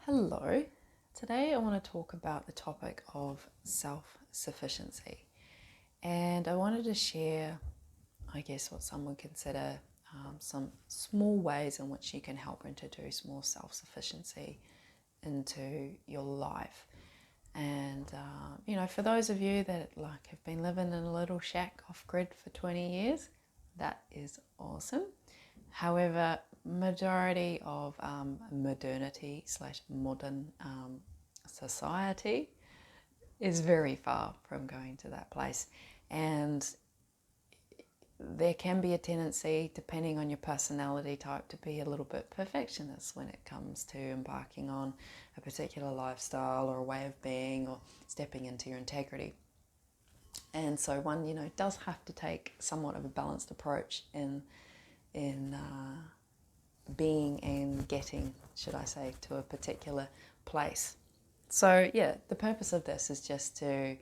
Hello. Today I want to talk about the topic of self-sufficiency. And I wanted to share, I guess, what some would consider some small ways in which you can help introduce more self-sufficiency into your life. And, for those of you that have been living in a little shack off-grid for 20 years, that is awesome. However, majority of modernity / modern society is very far from going to that place. And there can be a tendency, depending on your personality type, to be a little bit perfectionist when it comes to embarking on a particular lifestyle or a way of being or stepping into your integrity. And so one, does have to take somewhat of a balanced approach in being and getting, should I say, to a particular place. So the purpose of this is just to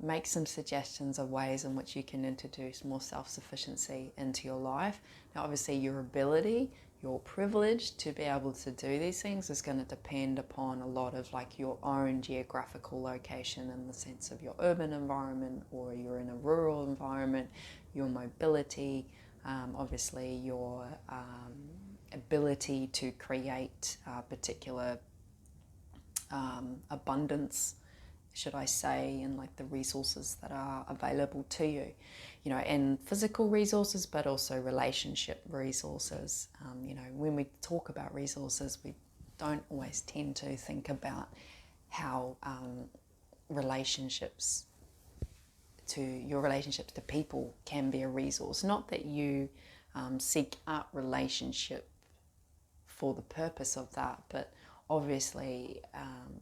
make some suggestions of ways in which you can introduce more self-sufficiency into your life. Now, obviously, your ability, your privilege to be able to do these things is going to depend upon a lot of your own geographical location, in the sense of your urban environment, or you're in a rural environment, your mobility, obviously your ability to create particular abundance, should I say, and the resources that are available to you, and physical resources, but also relationship resources. When we talk about resources, we don't always tend to think about how relationships to people can be a resource. Not that you seek out relationship for the purpose of that, but obviously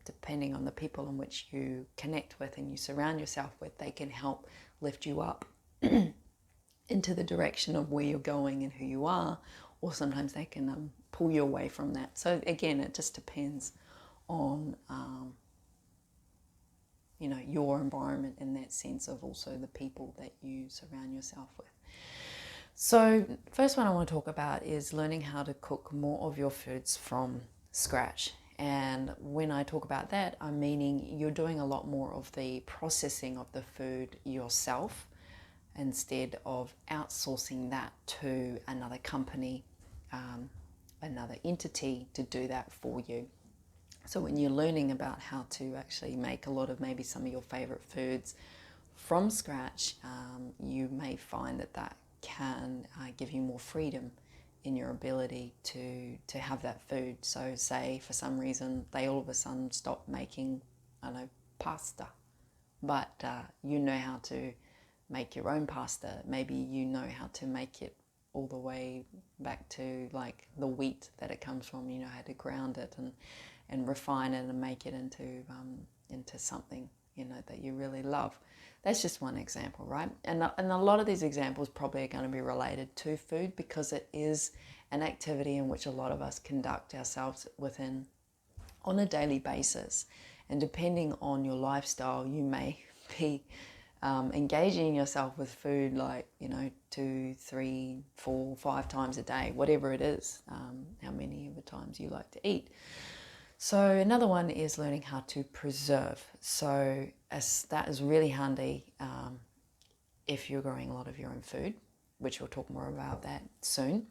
depending on the people in which you connect with and you surround yourself with, they can help lift you up into the direction of where you're going and who you are, or sometimes they can pull you away from that. So again, it just depends on your environment, in that sense of also the people that you surround yourself with. So first one I want to talk about is learning how to cook more of your foods from scratch. And when I talk about that, I'm meaning you're doing a lot more of the processing of the food yourself, instead of outsourcing that to another company, another entity to do that for you. So when you're learning about how to actually make a lot of maybe some of your favorite foods from scratch, you may find that can give you more freedom in your ability to have that food. So say for some reason they all of a sudden stop making, pasta, but you know how to make your own pasta. Maybe you know how to make it all the way back to the wheat that it comes from. You know how to ground it and refine it and make it into something that you really love. That's just one example, right? And a lot of these examples probably are going to be related to food, because it is an activity in which a lot of us conduct ourselves within on a daily basis. And depending on your lifestyle, you may be engaging yourself with food 2, 3, 4, 5 times a day, whatever it is, how many of the times you like to eat. So another one is learning how to preserve. So that is really handy if you're growing a lot of your own food, which we'll talk more about that soon.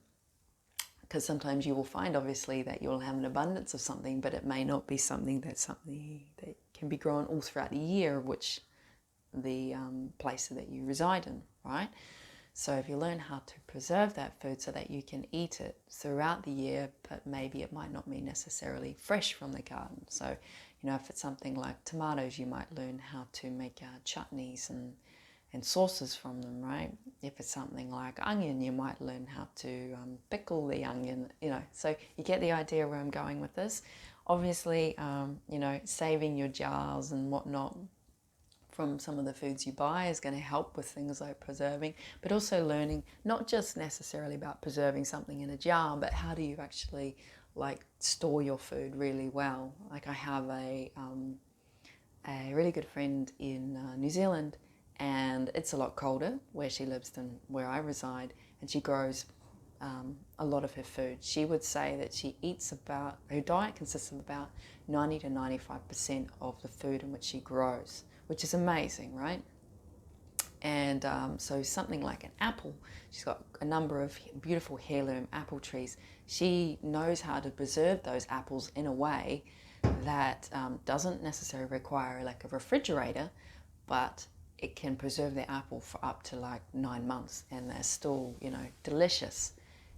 Because sometimes you will find, obviously, that you'll have an abundance of something, but it may not be something that can be grown all throughout the year, which the place that you reside in, right? So if you learn how to preserve that food so that you can eat it throughout the year, but maybe it might not be necessarily fresh from the garden. So, if it's something like tomatoes, you might learn how to make chutneys and sauces from them, right? If it's something like onion, you might learn how to pickle the onion, So you get the idea where I'm going with this. Obviously, saving your jars and whatnot from some of the foods you buy is going to help with things like preserving, but also learning not just necessarily about preserving something in a jar, but how do you actually store your food really well. I have a really good friend in New Zealand, and it's a lot colder where she lives than where I reside, and she grows a lot of her food. She would say that she eats about, her diet consists of about 90 to 95% of the food in which she grows, which is amazing, right? And so something like an apple, she's got a number of beautiful heirloom apple trees. She knows how to preserve those apples in a way that doesn't necessarily require like a refrigerator, but it can preserve the apple for up to like 9 months, and they're still, you know, delicious,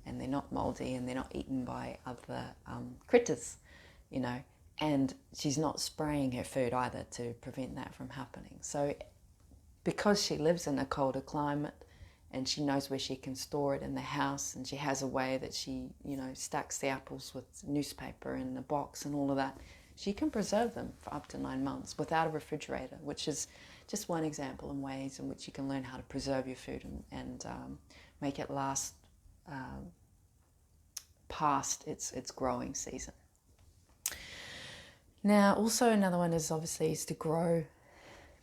and they're not moldy, and they're not eaten by other critters, you know. And she's not spraying her food either to prevent that from happening. So because she lives in a colder climate and she knows where she can store it in the house, and she has a way that she, you know, stacks the apples with newspaper in a box and all of that, she can preserve them for up to 9 months without a refrigerator, which is just one example in ways in which you can learn how to preserve your food and make it last past its growing season. Now, also another one is obviously is to grow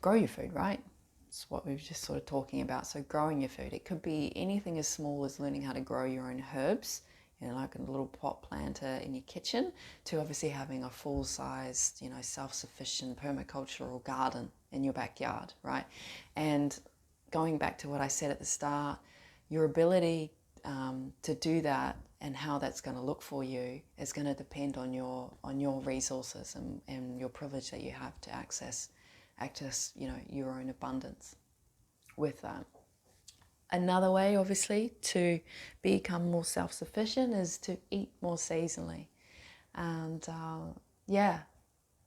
your food, right? It's what we were just sort of talking about. So growing your food, it could be anything as small as learning how to grow your own herbs, you know, like a little pot planter in your kitchen, to obviously having a full-sized, you know, self-sufficient permacultural garden in your backyard, right? And going back to what I said at the start, your ability to do that and how that's going to look for you is going to depend on your resources and your privilege that you have to access, you know, your own abundance with that. Another way, obviously, to become more self-sufficient is to eat more seasonally. And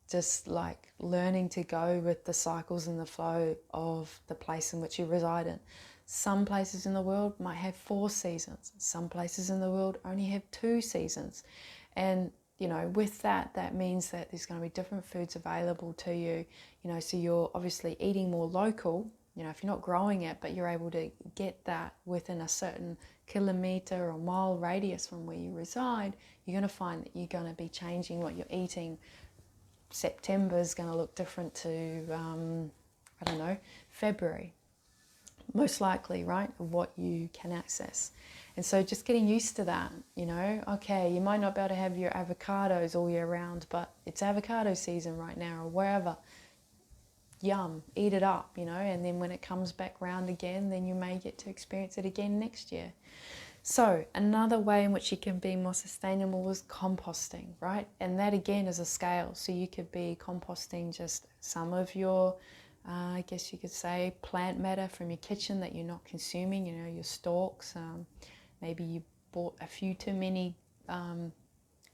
just like learning to go with the cycles and the flow of the place in which you reside in. Some places in the world might have 4 seasons. Some places in the world only have 2 seasons. And, you know, with that, that means that there's going to be different foods available to you. You know, so you're obviously eating more local. You know, if you're not growing it, but you're able to get that within a certain kilometre or mile radius from where you reside, you're going to find that you're going to be changing what you're eating. September is going to look different to, I don't know, February, most likely, right, of what you can access. And so just getting used to that, you know, okay, you might not be able to have your avocados all year round, but it's avocado season right now or wherever. Yum, eat it up, you know, and then when it comes back round again, then you may get to experience it again next year. So another way in which you can be more sustainable is composting, right? And that again is a scale. So you could be composting just some of your, I guess you could say, plant matter from your kitchen that you're not consuming, you know, your stalks. Maybe you bought a few too many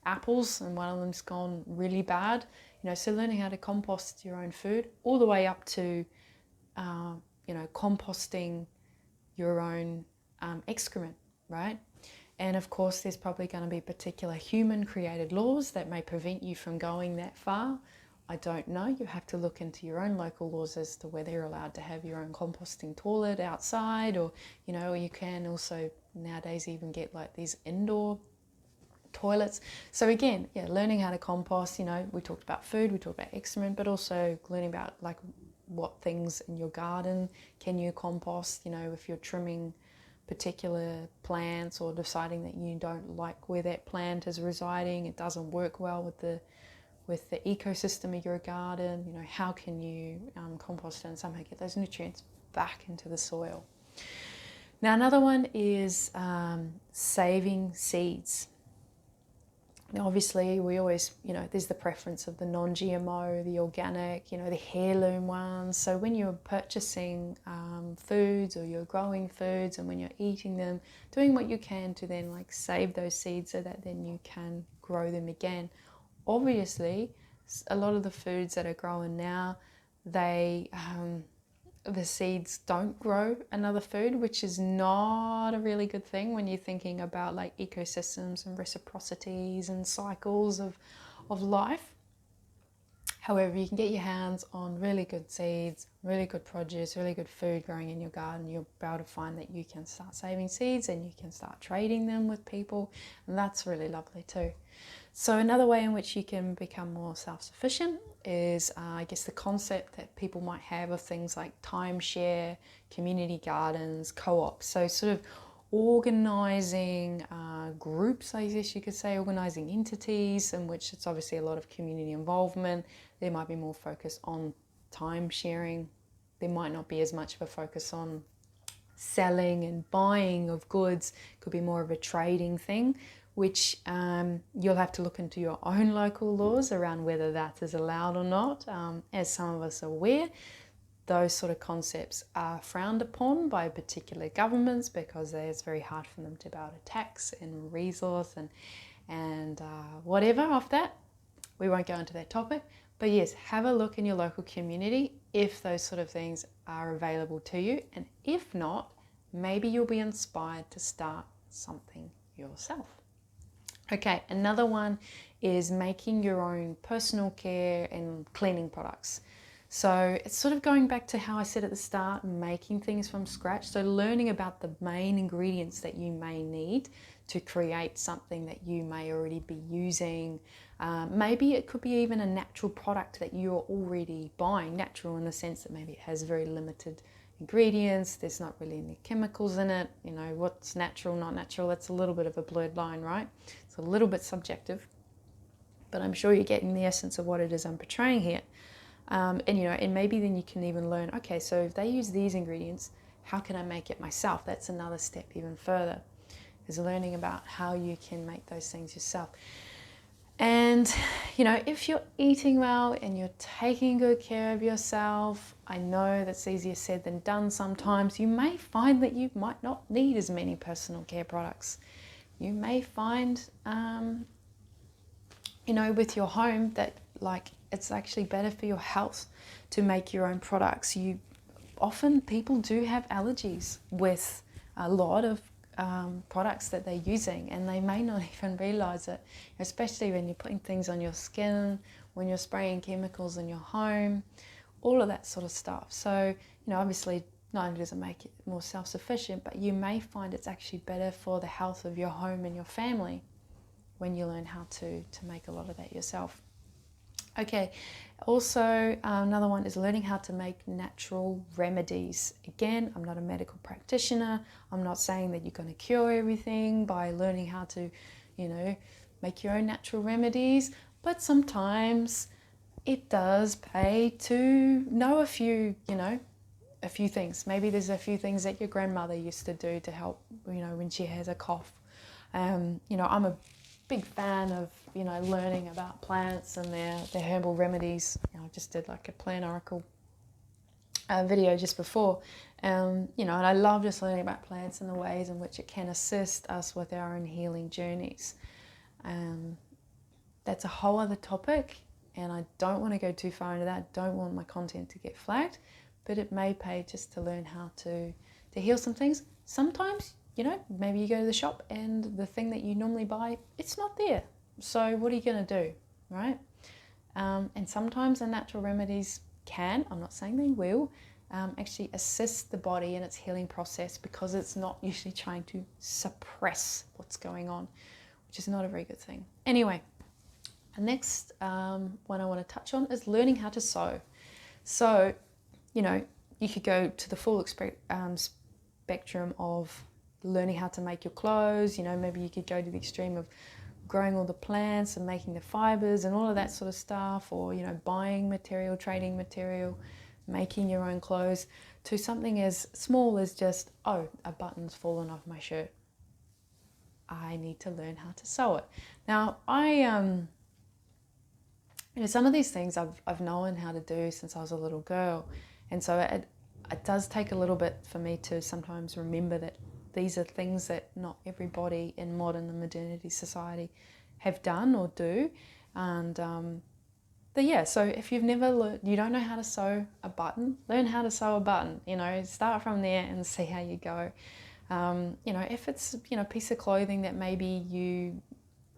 apples and one of them's gone really bad. You know, so learning how to compost your own food, all the way up to, you know, composting your own excrement, right? And of course, there's probably going to be particular human-created laws that may prevent you from going that far. I don't know. You have to look into your own local laws as to whether you're allowed to have your own composting toilet outside, or, you know, you can also nowadays even get like these indoor toilets. So again, yeah, learning how to compost, you know, we talked about food, we talked about excrement, but also learning about like what things in your garden can you compost, you know, if you're trimming particular plants or deciding that you don't like where that plant is residing, it doesn't work well with the ecosystem of your garden, you know, how can you compost it and somehow get those nutrients back into the soil. Now another one is saving seeds. Now, obviously, we always, you know, there's the preference of the non-GMO, the organic, you know, the heirloom ones. So when you're purchasing foods or you're growing foods and when you're eating them, doing what you can to then like save those seeds so that then you can grow them again. Obviously, a lot of the foods that are growing now, the seeds don't grow another food, which is not a really good thing when you're thinking about like ecosystems and reciprocities and cycles of life. However, you can get your hands on really good seeds, really good produce, really good food growing in your garden. You'll be able to find that you can start saving seeds and you can start trading them with people, and that's really lovely too. So another way in which you can become more self-sufficient is, I guess, the concept that people might have of things like timeshare, community gardens, co-ops. So sort of organizing groups, I guess you could say, organizing entities, in which it's obviously a lot of community involvement. There might be more focus on time sharing. There might not be as much of a focus on selling and buying of goods. It could be more of a trading thing, which you'll have to look into your own local laws around whether that is allowed or not. As some of us are aware, those sort of concepts are frowned upon by particular governments because it's very hard for them to be able to tax and resource and whatever of that. We won't go into that topic. But yes, have a look in your local community if those sort of things are available to you. And if not, maybe you'll be inspired to start something yourself. Okay, another one is making your own personal care and cleaning products. So it's sort of going back to how I said at the start, making things from scratch. So learning about the main ingredients that you may need to create something that you may already be using. Maybe it could be even a natural product that you're already buying, natural in the sense that maybe it has very limited ingredients, there's not really any chemicals in it. You know, what's natural, not natural, that's a little bit of a blurred line, right? It's a little bit subjective, but I'm sure you're getting the essence of what it is I'm portraying here. And maybe then you can even learn, okay, so if they use these ingredients, how can I make it myself? That's another step even further, is learning about how you can make those things yourself. And, if you're eating well and you're taking good care of yourself, I know that's easier said than done sometimes. You may find that you might not need as many personal care products. You may find, with your home that it's actually better for your health to make your own products. Often people do have allergies with a lot of products that they're using, and they may not even realize it, especially when you're putting things on your skin, when you're spraying chemicals in your home, all of that sort of stuff. So, obviously not only does it make it more self-sufficient, but you may find it's actually better for the health of your home and your family when you learn how to make a lot of that yourself. Okay, also another one is learning how to make natural remedies. Again, I'm not a medical practitioner. I'm not saying that you're going to cure everything by learning how to, make your own natural remedies. But sometimes it does pay to know a few things. Maybe there's a few things that your grandmother used to do to help, when she has a cough. I'm a big fan of learning about plants and their herbal remedies. I just did like a plant oracle video just before, and I love just learning about plants and the ways in which it can assist us with our own healing journeys. That's a whole other topic, and I don't want to go too far into that. Don't want my content to get flagged, but it may pay just to learn how to heal some things. Sometimes maybe you go to the shop and the thing that you normally buy, it's not there. So what are you going to do, right? And sometimes the natural remedies can, I'm not saying they will, actually assist the body in its healing process, because it's not usually trying to suppress what's going on, which is not a very good thing. Anyway, the next one I want to touch on is learning how to sew. So, you could go to the full spectrum of learning how to make your clothes. Maybe you could go to the extreme of growing all the plants and making the fibers and all of that sort of stuff, or buying material, trading material, making your own clothes, to something as small as just, a button's fallen off my shirt, I need to learn how to sew it. Now some of these things I've known how to do since I was a little girl, and so it does take a little bit for me to sometimes remember that these are things that not everybody in modern and modernity society have done or do. And so if you've never learned, you don't know how to sew a button, learn how to sew a button. Start from there and see how you go. If it's a piece of clothing that maybe you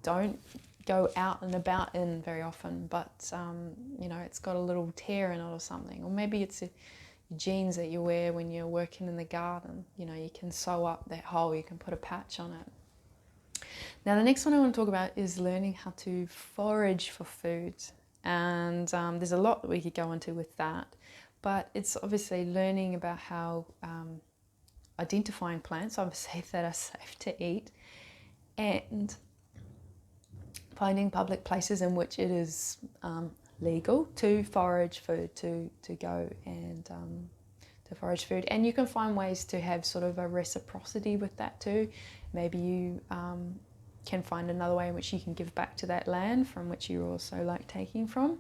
don't go out and about in very often, but it's got a little tear in it or something, or maybe it's jeans that you wear when you're working in the garden, you can sew up that hole, you can put a patch on it. Now the next one I want to talk about is learning how to forage for food, and there's a lot that we could go into with that, but it's obviously learning about how identifying plants, obviously, that are safe to eat, and finding public places in which it is legal to forage food, to go and to forage food. And you can find ways to have sort of a reciprocity with that too. Maybe you can find another way in which you can give back to that land from which you're also like taking from.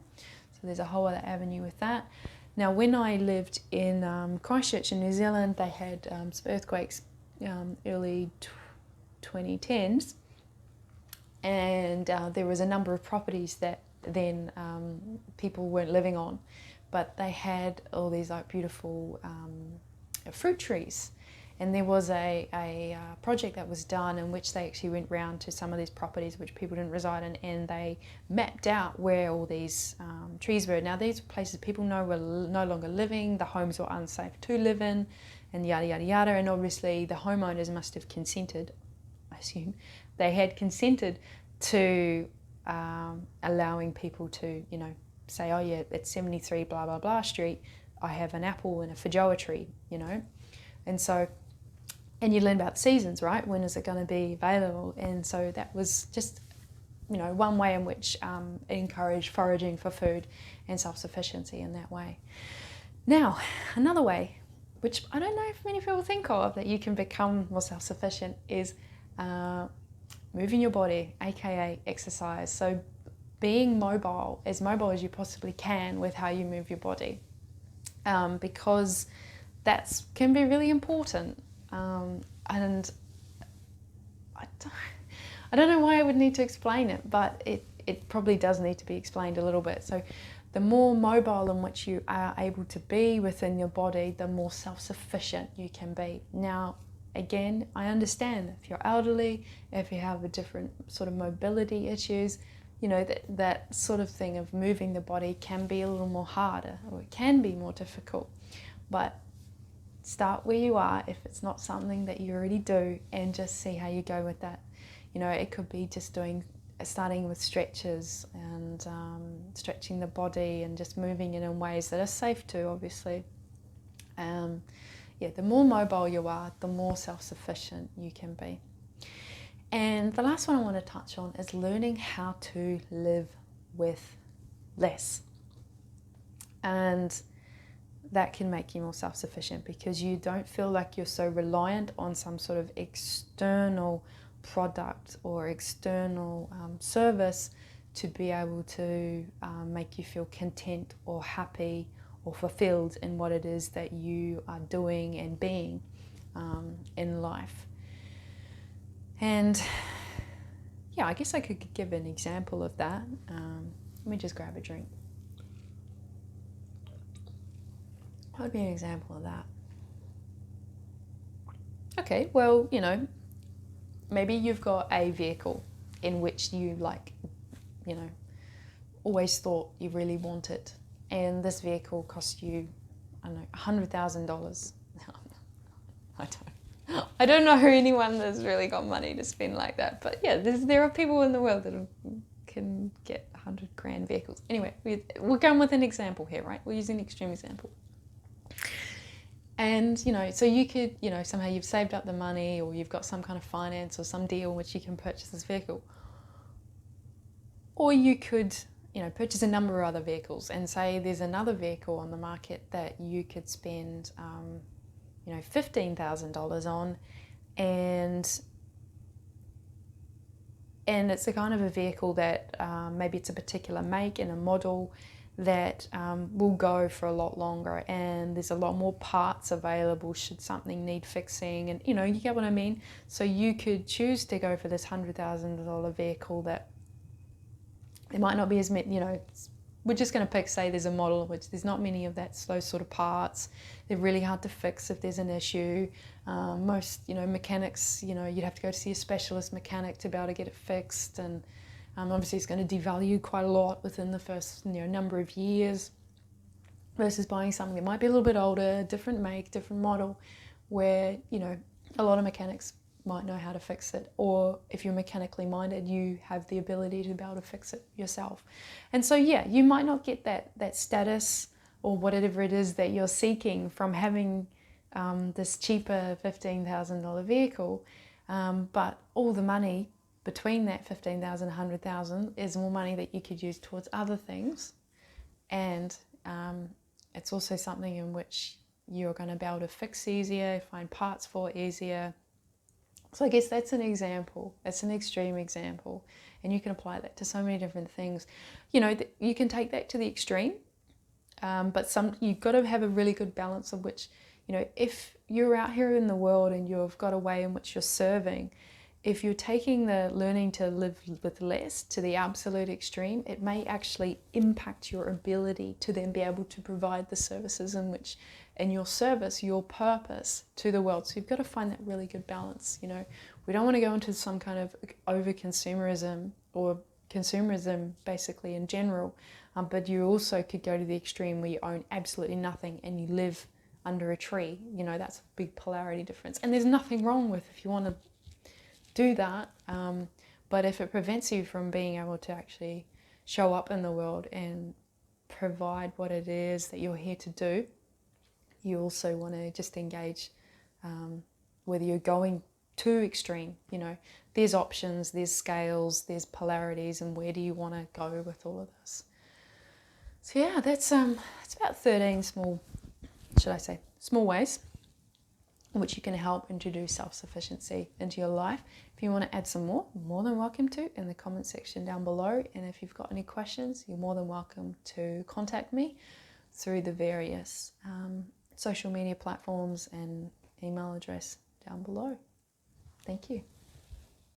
So there's a whole other avenue with that. Now, when I lived in Christchurch in New Zealand, they had some earthquakes early 2010s, and there was a number of properties that then people weren't living on, but they had all these like beautiful fruit trees. And there was a project that was done in which they actually went round to some of these properties which people didn't reside in, and they mapped out where all these trees were. Now, these places people know were no longer living, the homes were unsafe to live in, and yada, yada, yada. And obviously the homeowners must have consented, I assume. They had consented to allowing people to, you know, say, oh yeah, at 73 blah, blah, blah street, I have an apple and a feijoa tree, you know. And so, and you learn about the seasons, right? When is it going to be available? And so that was just, you know, one way in which it encouraged foraging for food and self-sufficiency in that way. Now, another way, which I don't know if many people think of, that you can become more self-sufficient is moving your body, aka exercise. So being mobile as you possibly can with how you move your body, because that can be really important. And I don't know why I would need to explain it, but it probably does need to be explained a little bit. So the more mobile in which you are able to be within your body, the more self-sufficient you can be. Now, again, I understand if you're elderly, if you have a different sort of mobility issues, you know, that sort of thing of moving the body can be a little more harder, or it can be more difficult. But start where you are if it's not something that you already do, and just see how you go with that. You know, it could be just starting with stretches and stretching the body and just moving it in ways that are safe too, obviously. Yeah, the more mobile you are, the more self-sufficient you can be. And the last one I want to touch on is learning how to live with less. And that can make you more self-sufficient because you don't feel like you're so reliant on some sort of external product or external service to be able to make you feel content or happy or fulfilled in what it is that you are doing and being in life. And yeah, I guess I could give an example of that. Let me just grab a drink. What would be an example of that? Okay, well, you know, maybe you've got a vehicle in which you like, you know, always thought you really wanted, and this vehicle cost you, I don't know, $100,000. I don't know anyone that's really got money to spend like that, but yeah, there are people in the world that can get $100,000 vehicles. Anyway, we're going with an example here, right? We're using an extreme example. And, you know, so you could, you know, somehow you've saved up the money, or you've got some kind of finance or some deal in which you can purchase this vehicle. Or you could, you know, purchase a number of other vehicles and say there's another vehicle on the market that you could spend, you know, $15,000 on, and it's a kind of a vehicle that maybe it's a particular make and a model that will go for a lot longer, and there's a lot more parts available should something need fixing, and you know, you get what I mean. So you could choose to go for this $100,000 vehicle that there might not be as many, you know, we're just going to pick, say there's a model in which there's not many of those sort of parts. They're really hard to fix if there's an issue. Most, you know, mechanics, you know, you'd have to go to see a specialist mechanic to be able to get it fixed, and obviously it's going to devalue quite a lot within the first, you know, number of years, versus buying something that might be a little bit older, different make, different model, where, you know, a lot of mechanics might know how to fix it, or if you're mechanically minded, you have the ability to be able to fix it yourself. And so yeah, you might not get that status or whatever it is that you're seeking from having this cheaper $15,000 vehicle, but all the money between that 15,000 and 100,000 is more money that you could use towards other things, and it's also something in which you're going to be able to fix easier, find parts for easier. So I guess that's an example. That's an extreme example, and you can apply that to so many different things. You know, you can take that to the extreme, but you've got to have a really good balance of which, you know, if you're out here in the world and you've got a way in which you're serving, if you're taking the learning to live with less to the absolute extreme, it may actually impact your ability to then be able to provide the services in your service, your purpose to the world. So you've got to find that really good balance. You know, we don't want to go into some kind of over-consumerism or consumerism basically in general, but you also could go to the extreme where you own absolutely nothing and you live under a tree. You know, that's a big polarity difference. And there's nothing wrong with if you want to do that, but if it prevents you from being able to actually show up in the world and provide what it is that you're here to do, you also want to just engage, whether you're going too extreme. You know, there's options, there's scales, there's polarities, and where do you want to go with all of this? So yeah, that's it's about 13 small ways in which you can help introduce self-sufficiency into your life. If you want to add some more than welcome to in the comment section down below. And if you've got any questions, you're more than welcome to contact me through the various social media platforms and email address down below. Thank you.